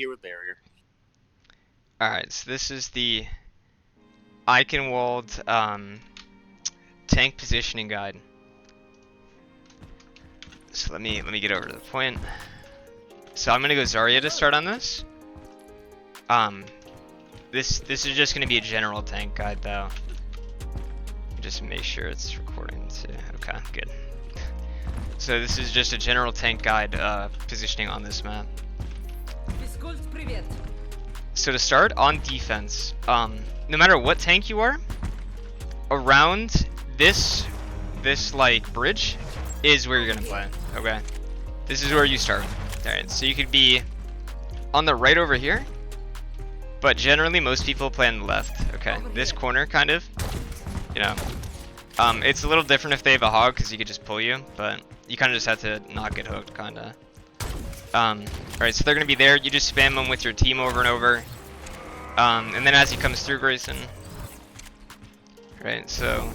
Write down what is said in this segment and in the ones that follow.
here with barrier. Alright, so this is the Eichenwald tank positioning guide. So let me get over to the point. So I'm gonna go Zarya to start on this. This is just gonna be a general tank guide though. Just make sure it's recording too. Okay, good. So this is just a general tank guide positioning on this map. So to start, on defense, no matter what tank you are, around this like bridge is where you're gonna play. Okay, this is where you start. All right, so you could be on the right over here, but generally most people play on the left. Okay, this corner kind of, you know, it's a little different if they have a hog because he could just pull you, but you kind of just have to not get hooked, kind of. Alright, so they're going to be there. You just spam them with your team over and over. And then as he comes through, Grayson. Right, so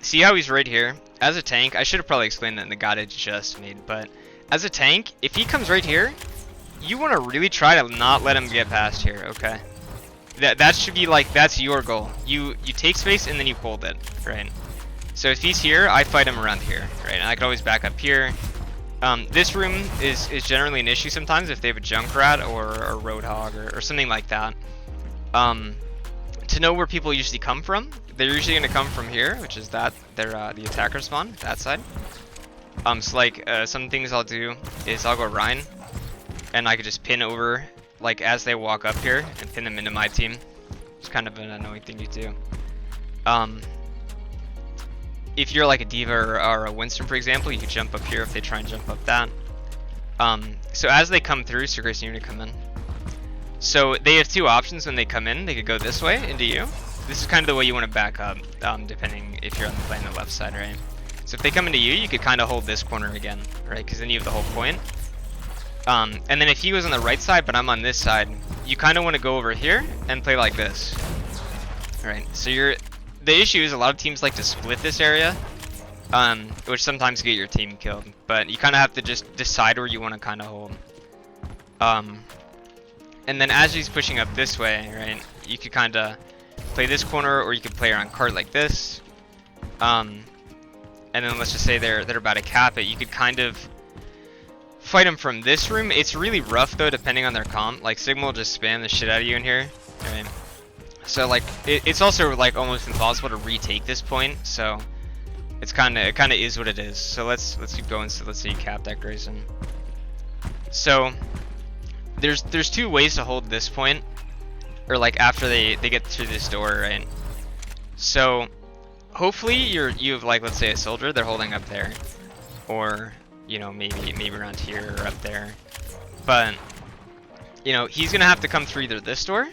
see how he's right here? As a tank, I should have probably explained that in the guide I just made, but as a tank, if he comes right here, you want to really try to not let him get past here, okay? That should be like, that's your goal. You take space and then you hold it, right? So if he's here, I fight him around here, right? And I could always back up here. This room is generally an issue sometimes if they have a Junkrat or a Roadhog or something like that. To know where people usually come from, they're usually going to come from here, which is the attacker spawn, that side. So like some things I'll do is I'll go Rhine, and I could just pin over like as they walk up here and pin them into my team. It's kind of an annoying thing to do. If you're like a Diva or a Winston, for example, you could jump up here if they try and jump up that. So as they come through, so Grayson, you're gonna come in. So they have two options when they come in. They could go this way into you. This is kind of the way you want to back up, depending if you're playing the left side, right? So if they come into you, you could kind of hold this corner again, right? Because then you have the whole point. And then if he was on the right side, but I'm on this side, you kind of want to go over here and play like this. Right, so the issue is a lot of teams like to split this area, which sometimes get your team killed. But you kind of have to just decide where you want to kind of hold. And then as he's pushing up this way, right, you could kind of play this corner, or you could play around cart like this. And then let's just say they're about to cap it. You could kind of fight them from this room. It's really rough though, depending on their comp. Like Sigma will just spam the shit out of you in here. Right? So like it's also like almost impossible to retake this point. So it kind of is what it is. So let's keep going. So let's see, cap that Grayson. So there's two ways to hold this point, or like after they get through this door, right? So hopefully you have like, let's say a soldier, they're holding up there, or you know, maybe around here or up there. But you know, he's gonna have to come through either this door,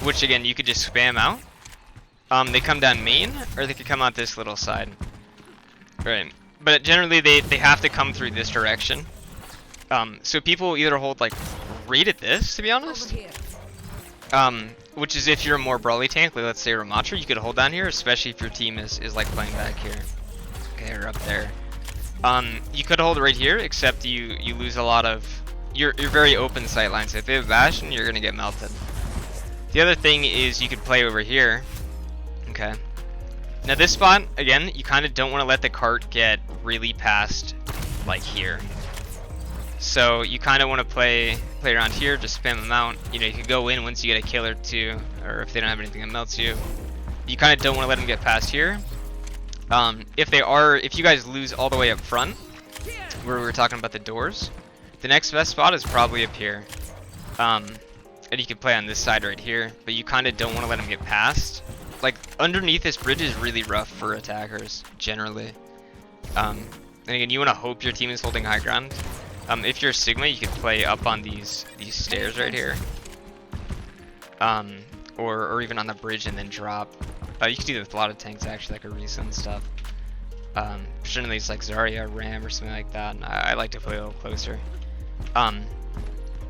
which again you could just spam out. They come down main, or they could come out this little side, right? But generally they have to come through this direction. So people either hold like right at this, to be honest. Which is if you're a more brawly tank, like let's say Ramatra, you could hold down here, especially if your team is like playing back here. Okay, or up there. You could hold right here, except you lose a lot of your very open sight lines. So if they have Bastion, you're gonna get melted. The other thing is you could play over here. Okay. Now this spot, again, you kind of don't want to let the cart get really past like here. So you kind of want to play around here, just spam them out. You know, you could go in once you get a kill or two, or if they don't have anything that melts you. You kind of don't want to let them get past here. If you guys lose all the way up front, where we were talking about the doors, the next best spot is probably up here. And you can play on this side right here, but you kind of don't want to let them get past. Like underneath this bridge is really rough for attackers generally. And again, you want to hope your team is holding high ground. If you're Sigma, you could play up on these stairs right here, or even on the bridge and then drop. You can do that with a lot of tanks actually, like Orisa and stuff. Generally it's like Zarya, Ram, or something like that. And I like to play a little closer. And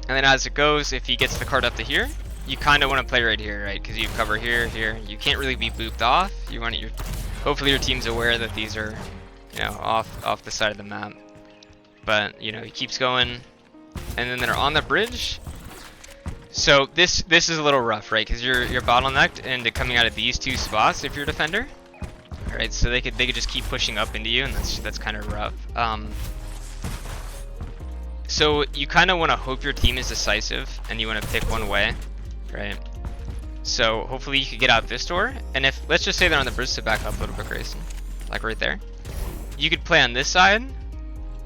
then as it goes, if he gets the card up to here, you kind of want to play right here, right? Because you cover here, here. You can't really be booped off. You want hopefully your team's aware that these are, you know, off the side of the map. But you know, he keeps going. and then they're on the bridge. So this is a little rough, right? Because you're bottlenecked into coming out of these two spots if you're a defender. All right, so they could just keep pushing up into you, and that's kind of rough. So you kind of want to hope your team is decisive, and you want to pick one way, right? So hopefully you could get out this door, and if let's just say they're on the bridge, to back up a little bit, Grayson, like right there. You could play on this side,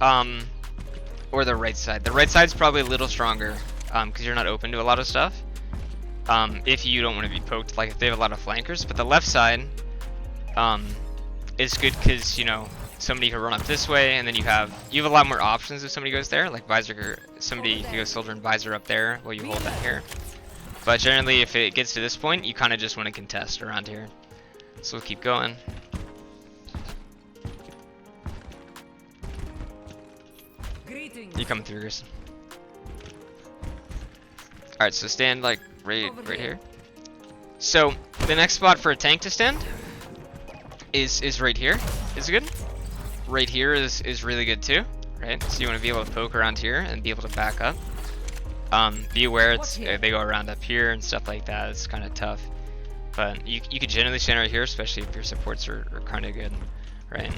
or the right side. The right side's probably a little stronger, because you're not open to a lot of stuff. If you don't want to be poked, like if they have a lot of flankers. But the left side, is good because you know somebody can run up this way, and then you have a lot more options if somebody goes there. Like visor, somebody can go soldier and visor up there while you hold that here. But generally, if it gets to this point, you kind of just want to contest around here. So we'll keep going. You coming through, Grayson? Alright, so stand like right here. So the next spot for a tank to stand is right here. Is good. Right here is really good too, right? So you want to be able to poke around here and be able to back up. Be aware they go around up here and stuff like that. It's kind of tough, but you could generally stand right here, especially if your supports are kind of good, right?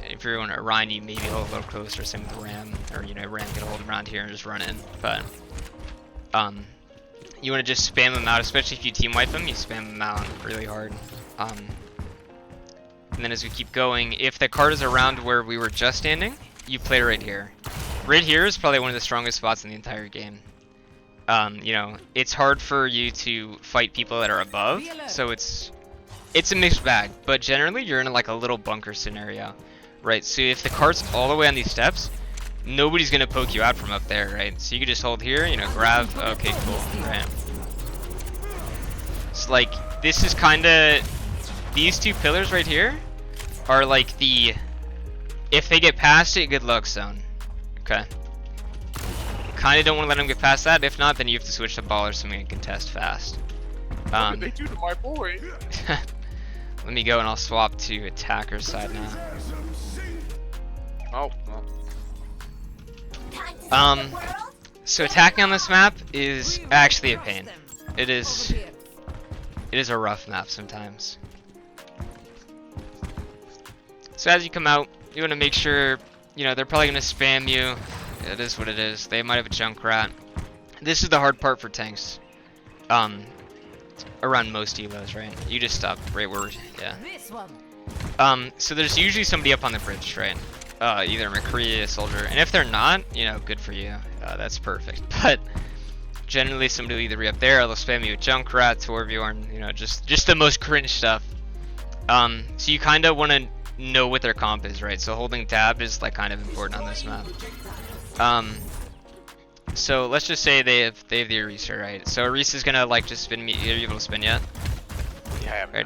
If you're on a Ryan, you maybe hold a little closer. Same with Ram, or you know, Ram can hold around here and just run in. But you want to just spam them out, especially if you team wipe them. You spam them out really hard. And then as we keep going, if the card is around where we were just standing, you play right here. Right here is probably one of the strongest spots in the entire game. You know, it's hard for you to fight people that are above, so it's a mixed bag. But generally, you're in like a little bunker scenario, right? So if the card's all the way on these steps, nobody's gonna poke you out from up there, right? So you can just hold here, you know, grab. Okay, cool, right? It's like this is kind of these two pillars right here are like the if they get past it, good luck zone. Okay. Kind of don't want to let them get past that. If not, then you have to switch to ball or something and contest fast. What did they do to my boy? Let me go and I'll swap to attacker side now. Oh. Well. So attacking on this map is actually a pain. It is a rough map sometimes. So as you come out, you want to make sure, you know, they're probably going to spam you. It is what it is. They might have a Junkrat. This is the hard part for tanks. Around most elos, right? You just stop right where, yeah. So there's usually somebody up on the bridge, right? Either a McCree, a soldier, and if they're not, you know, good for you. That's perfect. But generally, somebody will either be up there, or they'll spam you with Junkrat, Torbjorn, you know, just the most cringe stuff. So you kind of want to know what their comp is, right? So holding tab is like kind of important on this map. So let's just say they have the Orisa, right? So Orisa is gonna like just spin me. Are you able to spin yet? Yeah. Right.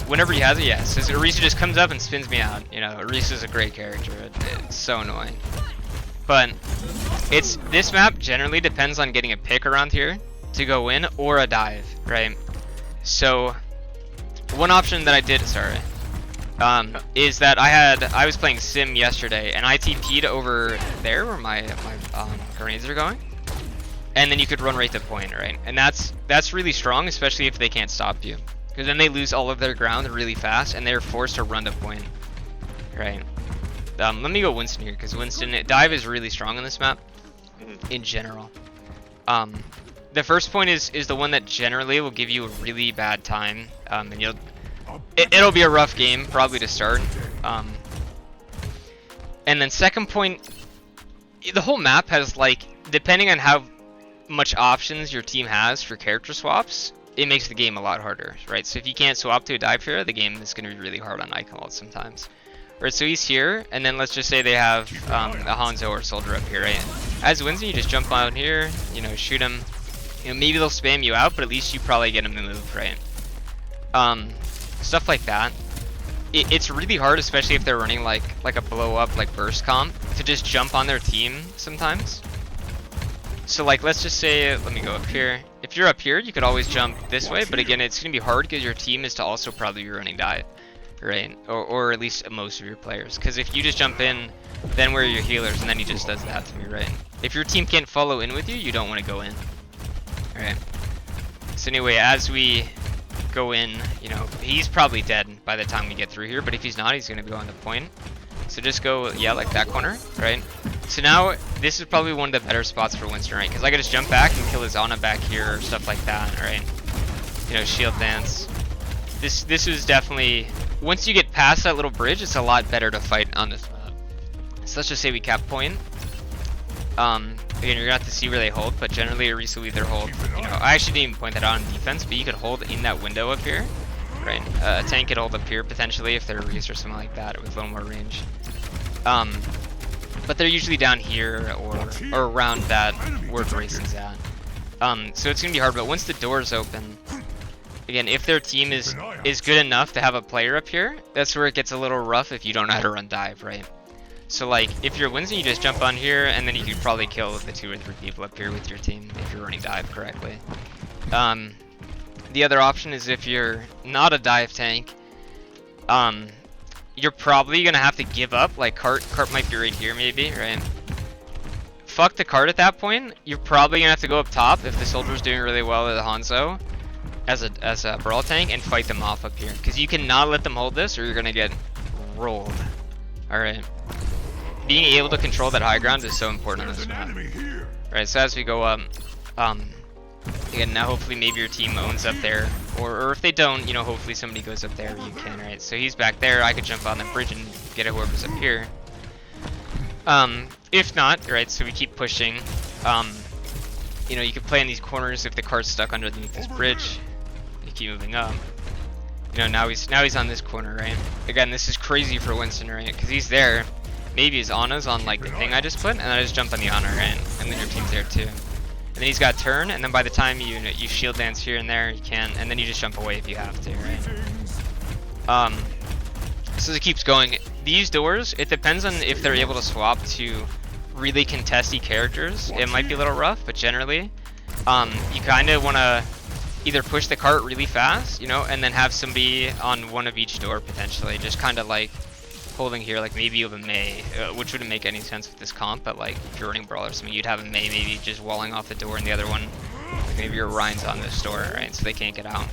Whenever he has it, yeah. So Orisa just comes up and spins me out. You know, Orisa is a great character. It's so annoying. But this map generally depends on getting a pick around here to go in or a dive, right? So one option that I did, is that I was playing Sim yesterday and I TP'd over there where my grenades are going, and then you could run right to point, right? And that's really strong, especially if they can't stop you, because then they lose all of their ground really fast and they're forced to run to point, right? Let me go Winston here, because dive is really strong on this map in general. The first point is the one that generally will give you a really bad time, and it'll be a rough game probably to start. And then second point, the whole map has, like, depending on how much options your team has for character swaps, it makes the game a lot harder, right? So if you can't swap to a dive hero, the game is going to be really hard on Eichenwald sometimes. Right, so he's here, and then let's just say they have a Hanzo or soldier up here, right? As Winston, you just jump on here, you know, shoot him. You know, maybe they'll spam you out, but at least you probably get him to move, right? Stuff like that. It's really hard, especially if they're running like a blow up like burst comp, to just jump on their team sometimes. So like, let's just say, let me go up here. If you're up here, you could always jump this way, but again, it's gonna be hard because your team is to also probably be running dive, right? Or at least most of your players. Because if you just jump in, then where are your healers, and then he just does that to me, right? If your team can't follow in with you, you don't want to go in. Alright. So anyway, as we go in, you know, he's probably dead by the time we get through here, but if he's not, he's going to go on the point. So just go, yeah, like that corner, right? So now, this is probably one of the better spots for Winston, right? Because I can just jump back and kill his Ana back here, or stuff like that, right? You know, shield dance. This was definitely, once you get past that little bridge, it's a lot better to fight on this map. So let's just say we cap point. Again, you're gonna have to see where they hold, but generally Orisa will either hold, you know, I actually didn't even point that out on defense, but you could hold in that window up here, right? A tank could hold up here potentially if they're Orisa or something like that with a little more range. But they're usually down here or around that where Grayson's at. So it's gonna be hard, but once the door's open, again, if their team is good enough to have a player up here, that's where it gets a little rough if you don't know how to run dive, right? So like, if you're Winston, you just jump on here, and then you could probably kill the 2 or 3 people up here with your team if you're running dive correctly. The other option is if you're not a dive tank, you're probably gonna have to give up. Like cart might be right here maybe, right? Fuck the cart at that point. You're probably gonna have to go up top if the soldier's doing really well with the Hanzo as a brawl tank and fight them off up here, because you cannot let them hold this or you're gonna get rolled. All right. Being able to control that high ground is so important on this map. Right, so as we go up, again, now hopefully maybe your team owns up there, or if they don't, you know, hopefully somebody goes up there, you can, right? So he's back there, I could jump on the bridge and get whoever's up here. If not, right, so we keep pushing. You know, you could play in these corners if the car's stuck underneath this bridge. You keep moving up. You know, now he's on this corner, right? Again, this is crazy for Winston, right? Because he's there. Maybe his Ana's on like the thing I just put, and then I just jump on the Ana, right? And then your team's there too. And then he's got turn, and then by the time you shield dance here and there, you can, and then you just jump away if you have to, right? So it keeps going. These doors, it depends on if they're able to swap to really contesty characters. It might be a little rough, but generally, you kind of want to either push the cart really fast, you know, and then have somebody on one of each door potentially, just kind of like holding here, like maybe you have a Mei, which wouldn't make any sense with this comp, but like if you're running Brawl or something, you'd have a Mei maybe just walling off the door, and the other one, like maybe your Ryan's on this door, right, so they can't get out.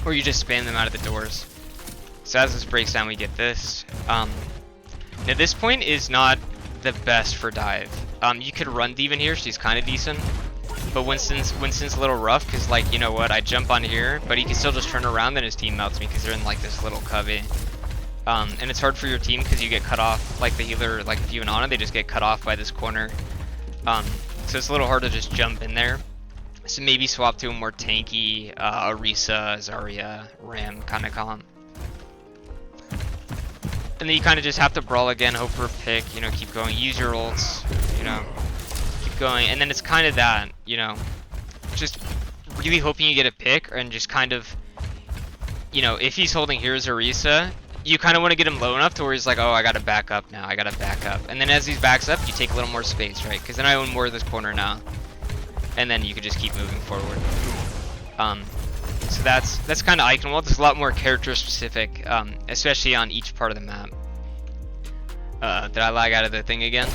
Or you just spam them out of the doors. So as this breaks down, we get this. Now this point is not the best for dive. You could run Diva in here, she's kind of decent. But Winston's a little rough, because like, you know what, I jump on here, but he can still just turn around, then his team melts me, because they're in like this little covey. And it's hard for your team because you get cut off, like the healer, like if you and Ana, they just get cut off by this corner. So it's a little hard to just jump in there. So maybe swap to a more tanky, Orisa, Zarya, Ram kind of comp. And then you kind of just have to brawl again, hope for a pick, you know, keep going, use your ults, you know, keep going. And then it's kind of that, you know, just really hoping you get a pick, and just kind of, you know, if he's holding Here's Orisa, you kind of want to get him low enough to where he's like, oh, I gotta back up now, I gotta back up. And then as he backs up, you take a little more space, right? Because then I own more of this corner now. And then you could just keep moving forward. So that's kind of Eichenwald. There's a lot more character specific, especially on each part of the map. Did I lag out of the thing again?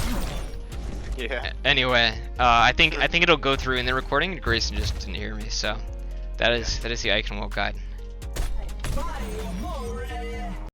Yeah. Anyway, I think it'll go through in the recording. Grayson just didn't hear me, so that is the Eichenwald guide.